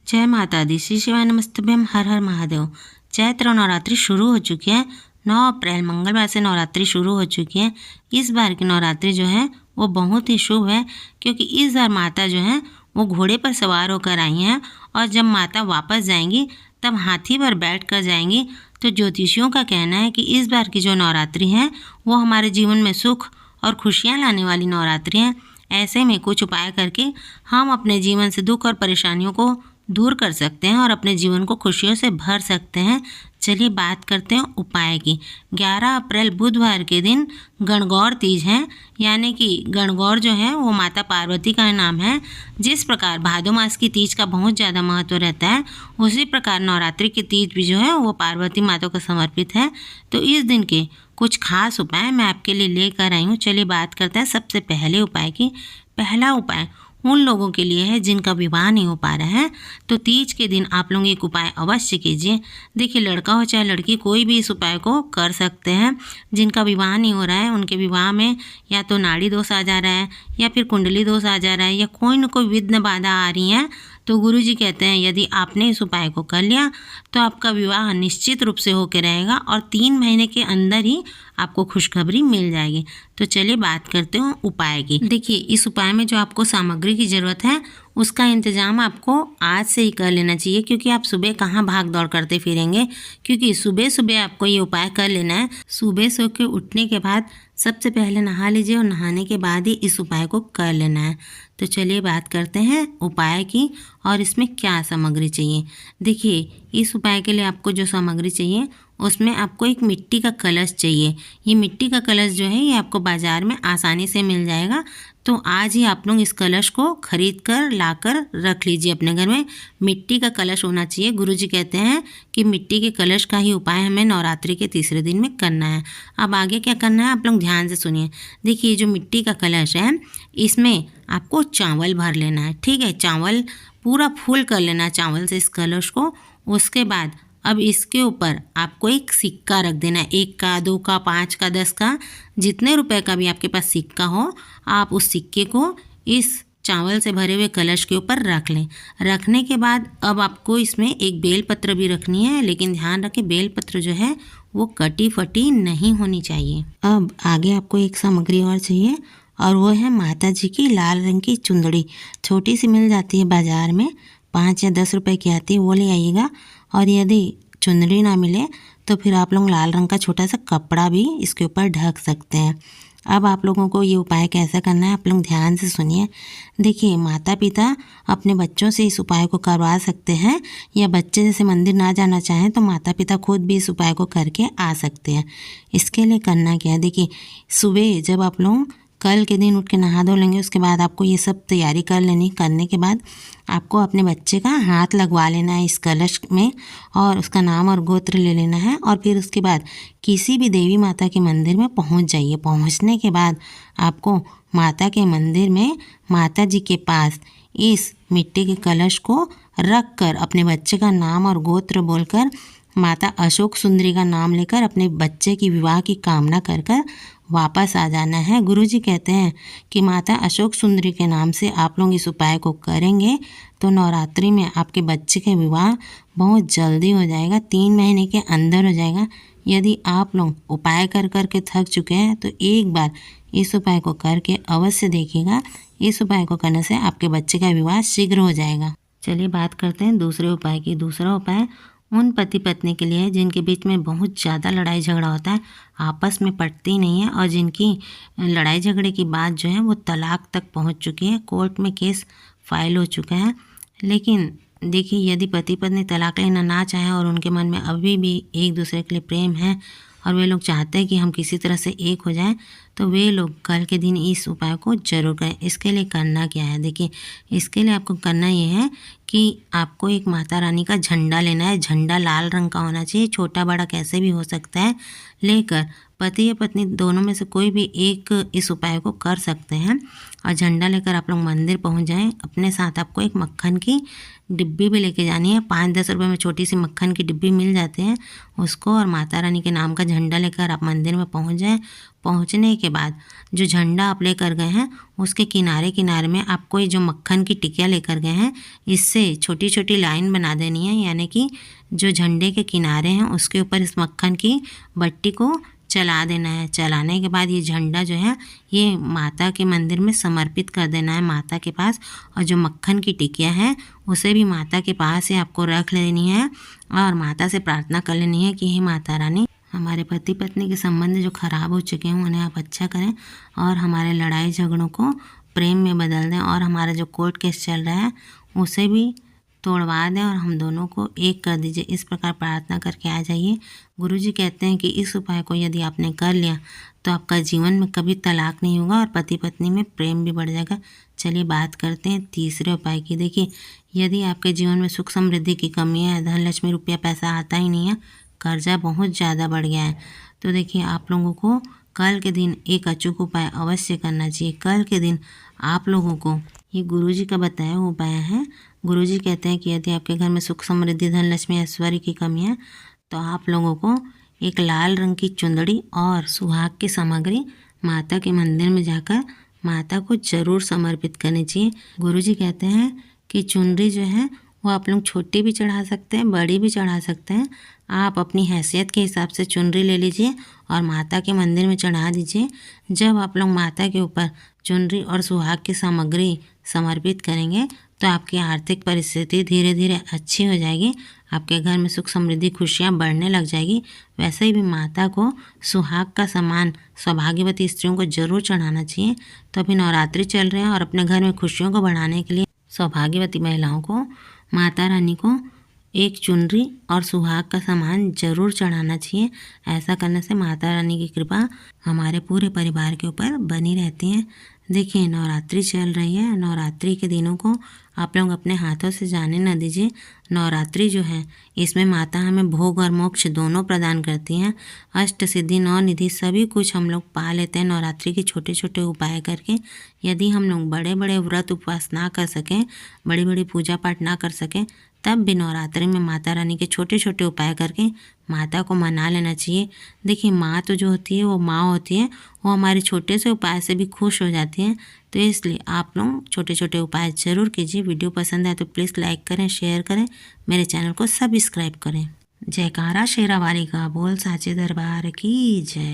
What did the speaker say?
जय माता दी, श्री शिवाय नमस्तुभ्यम, हर हर महादेव। चैत्र नवरात्रि शुरू हो चुकी है। 9 अप्रैल मंगलवार से नवरात्रि शुरू हो चुकी है। इस बार की नवरात्रि जो है वो बहुत ही शुभ है, क्योंकि इस बार माता जो है वो घोड़े पर सवार होकर आई हैं और जब माता वापस जाएंगी तब हाथी पर बैठ कर जाएंगी। तो ज्योतिषियों का कहना है कि इस बार की जो नवरात्रि है वो हमारे जीवन में सुख और खुशियाँ लाने वाली नवरात्रि है। ऐसे में कुछ उपाय करके हम अपने जीवन से दुख और परेशानियों को दूर कर सकते हैं और अपने जीवन को खुशियों से भर सकते हैं। चलिए बात करते हैं उपाय की। 11 अप्रैल बुधवार के दिन गणगौर तीज है, यानी कि गणगौर जो है वो माता पार्वती का नाम है। जिस प्रकार भादो मास की तीज का बहुत ज़्यादा महत्व रहता है, उसी प्रकार नवरात्रि की तीज भी जो है वो पार्वती माता को समर्पित है। तो इस दिन के कुछ खास उपाय मैं आपके लिए लेकर आई हूँ। चलिए बात करते हैं सबसे पहले उपाय की। पहला उपाय उन लोगों के लिए है जिनका विवाह नहीं हो पा रहा है, तो तीज के दिन आप लोग एक उपाय अवश्य कीजिए। देखिए, लड़का हो चाहे लड़की, कोई भी इस उपाय को कर सकते हैं। जिनका विवाह नहीं हो रहा है, उनके विवाह में या तो नाड़ी दोष आ जा रहा है या फिर कुंडली दोष आ जा रहा है या कोई न कोई विघ्न बाधा आ रही है, तो गुरुजी कहते हैं यदि आपने इस उपाय को कर लिया तो आपका विवाह निश्चित रूप से होकर रहेगा और 3 महीने के अंदर ही आपको खुशखबरी मिल जाएगी। तो चलिए बात करते हैं उपाय की। देखिए, इस उपाय में जो आपको सामग्री की ज़रूरत है उसका इंतज़ाम आपको आज से ही कर लेना चाहिए, क्योंकि आप सुबह कहाँ भाग दौड़ करते फिरेंगे। क्योंकि सुबह सुबह आपको ये उपाय कर लेना है। सुबह सो के उठने के बाद सबसे पहले नहा लीजिए और नहाने के बाद ही इस उपाय को कर लेना है। तो चलिए बात करते हैं उपाय की और इसमें क्या सामग्री चाहिए। देखिए, इस उपाय के लिए आपको जो सामग्री चाहिए उसमें आपको एक मिट्टी का कलश चाहिए। ये मिट्टी का कलश जो है ये आपको बाज़ार में आसानी से मिल जाएगा। तो आज ही आप लोग इस कलश को खरीद कर लाकर रख लीजिए अपने घर में। मिट्टी का कलश होना चाहिए। गुरुजी कहते हैं कि मिट्टी के कलश का ही उपाय हमें नवरात्रि के तीसरे दिन में करना है। अब आगे क्या करना है आप लोग ध्यान से सुनिए। देखिए, जो मिट्टी का कलश है इसमें आपको चावल भर लेना है। ठीक है, चावल पूरा फुल कर लेना है चावल से इस कलश को। उसके बाद अब इसके ऊपर आपको एक सिक्का रख देना है। 1 का, 2 का, 5 का, 10 का, जितने रुपए का भी आपके पास सिक्का हो, आप उस सिक्के को इस चावल से भरे हुए कलश के ऊपर रख लें। रखने के बाद अब आपको इसमें एक बेलपत्र भी रखनी है, लेकिन ध्यान रखें बेलपत्र जो है वो कटी फटी नहीं होनी चाहिए। अब आगे आपको एक सामग्री और चाहिए और वो है माता जी की लाल रंग की चुंदड़ी। छोटी सी मिल जाती है बाज़ार में, 5 या 10 रुपए की आती है, वो ले आइएगा। और यदि चुंदड़ी ना मिले तो फिर आप लोग लाल रंग का छोटा सा कपड़ा भी इसके ऊपर ढक सकते हैं। अब आप लोगों को ये उपाय कैसे करना है आप लोग ध्यान से सुनिए। देखिए, माता पिता अपने बच्चों से इस उपाय को करवा सकते हैं, या बच्चे जैसे मंदिर ना जाना चाहें तो माता पिता खुद भी इस उपाय को करके आ सकते हैं। इसके लिए करना क्या है, देखिए, सुबह जब आप लोग कल के दिन उठ के नहा धो लेंगे, उसके बाद आपको ये सब तैयारी कर लेनी। करने के बाद आपको अपने बच्चे का हाथ लगवा लेना है इस कलश में और उसका नाम और गोत्र ले लेना है। और फिर उसके बाद किसी भी देवी माता के मंदिर में पहुंच जाइए। पहुंचने के बाद आपको माता के मंदिर में माता जी के पास इस मिट्टी के कलश को रख कर अपने बच्चे का नाम और गोत्र बोलकर माता अशोक सुंदरी का नाम लेकर अपने बच्चे की विवाह की कामना कर कर वापस आ जाना है। गुरुजी कहते हैं कि माता अशोक सुंदरी के नाम से आप लोग इस उपाय को करेंगे तो नवरात्रि में आपके बच्चे के विवाह बहुत जल्दी हो जाएगा, 3 महीने के अंदर हो जाएगा। यदि आप लोग उपाय कर कर के थक चुके हैं तो एक बार इस उपाय को करके अवश्य देखिएगा। इस उपाय को करने से आपके बच्चे का विवाह शीघ्र हो जाएगा। चलिए बात करते हैं दूसरे उपाय की। दूसरा उपाय उन पति पत्नी के लिए है जिनके बीच में बहुत ज़्यादा लड़ाई झगड़ा होता है, आपस में पटती नहीं है और जिनकी लड़ाई झगड़े की बात जो है वो तलाक तक पहुंच चुकी है, कोर्ट में केस फाइल हो चुका है। लेकिन देखिए, यदि पति पत्नी तलाक लेना ना चाहें और उनके मन में अभी भी एक दूसरे के लिए प्रेम है और वे लोग चाहते हैं कि हम किसी तरह से एक हो जाएं, तो वे लोग कल के दिन इस उपाय को जरूर करें। इसके लिए करना क्या है, देखिए, इसके लिए आपको करना ये है कि आपको एक माता रानी का झंडा लेना है। झंडा लाल रंग का होना चाहिए, छोटा बड़ा कैसे भी हो सकता है। लेकर पति या पत्नी दोनों में से कोई भी एक इस उपाय को कर सकते हैं। और झंडा लेकर आप लोग मंदिर पहुंच जाएं। अपने साथ आपको एक मक्खन की डिब्बी भी लेके जानी है। 5-10 रुपये में छोटी सी मक्खन की डिब्बी मिल जाते हैं उसको, और माता रानी के नाम का झंडा लेकर आप मंदिर में पहुंच जाएं। पहुंचने के बाद जो झंडा आप लेकर गए हैं उसके किनारे किनारे में आपको ये जो मक्खन की टिकिया लेकर गए हैं इससे छोटी छोटी लाइन बना देनी है, यानी कि जो झंडे के किनारे हैं उसके ऊपर इस मक्खन की बट्टी को चला देना है। चलाने के बाद ये झंडा जो है ये माता के मंदिर में समर्पित कर देना है माता के पास। और जो मक्खन की टिकिया है उसे भी माता के पास ही आपको रख लेनी है और माता से प्रार्थना कर लेनी है कि हे माता रानी, हमारे पति पत्नी के संबंध जो खराब हो चुके हैं उन्हें आप अच्छा करें और हमारे लड़ाई झगड़ों को प्रेम में बदल दें, और हमारा जो कोर्ट केस चल रहा है उसे भी तोड़वा दें और हम दोनों को एक कर दीजिए। इस प्रकार प्रार्थना करके आ जाइए। गुरुजी कहते हैं कि इस उपाय को यदि आपने कर लिया तो आपका जीवन में कभी तलाक नहीं होगा और पति पत्नी में प्रेम भी बढ़ जाएगा। चलिए बात करते हैं तीसरे उपाय की। देखिए, यदि आपके जीवन में सुख समृद्धि की कमी है, धन लक्ष्मी रुपया पैसा आता ही नहीं है, कर्जा बहुत ज़्यादा बढ़ गया है, तो देखिए आप लोगों को कल के दिन एक अचूक उपाय अवश्य करना चाहिए। कल के दिन आप लोगों को ये गुरुजी का बताया हुआ उपाय है। गुरुजी कहते हैं कि यदि आपके घर में सुख समृद्धि धन लक्ष्मी ऐश्वर्य की कमी है तो आप लोगों को एक लाल रंग की चुंदड़ी और सुहाग की सामग्री माता के मंदिर में जाकर माता को जरूर समर्पित करनी चाहिए। गुरुजी कहते हैं कि चुनरी जो है वो आप लोग छोटी भी चढ़ा सकते हैं, बड़ी भी चढ़ा सकते हैं। आप अपनी हैसियत के हिसाब से चुनरी ले लीजिए और माता के मंदिर में चढ़ा दीजिए। जब आप लोग माता के ऊपर चुनरी और सुहाग की सामग्री समर्पित करेंगे तो आपकी आर्थिक परिस्थिति धीरे धीरे अच्छी हो जाएगी, आपके घर में सुख समृद्धि खुशियाँ बढ़ने लग जाएगी। वैसे ही भी माता को सुहाग का सामान सौभाग्यवती स्त्रियों को जरूर चढ़ाना चाहिए। तो अभी नवरात्रि चल रहे हैं और अपने घर में खुशियों को बढ़ाने के लिए सौभाग्यवती महिलाओं को माता रानी को एक चुनरी और सुहाग का सामान जरूर चढ़ाना चाहिए। ऐसा करने से माता रानी की कृपा हमारे पूरे परिवार के ऊपर बनी रहती है। देखिए, नवरात्रि चल रही है, नवरात्रि के दिनों को आप लोग अपने हाथों से जाने न दीजिए। नवरात्रि जो है इसमें माता हमें भोग और मोक्ष दोनों प्रदान करती हैं। अष्ट सिद्धि नौ निधि सभी कुछ हम लोग पा लेते हैं नवरात्रि के छोटे छोटे उपाय करके। यदि हम लोग बड़े बड़े व्रत उपवास ना कर सकें, बड़ी बड़ी पूजा पाठ ना कर सकें, तब भी नवरात्रि में माता रानी के छोटे छोटे उपाय करके माता को मना लेना चाहिए। देखिए, माँ तो जो होती है वो माँ होती है, वो हमारे छोटे से उपाय से भी खुश हो जाती हैं। तो इसलिए आप लोग छोटे छोटे उपाय ज़रूर कीजिए। वीडियो पसंद आए तो प्लीज़ लाइक करें, शेयर करें, मेरे चैनल को सब्सक्राइब करें। जयकारा शेरावाली का बोल साचे दरबार की जय।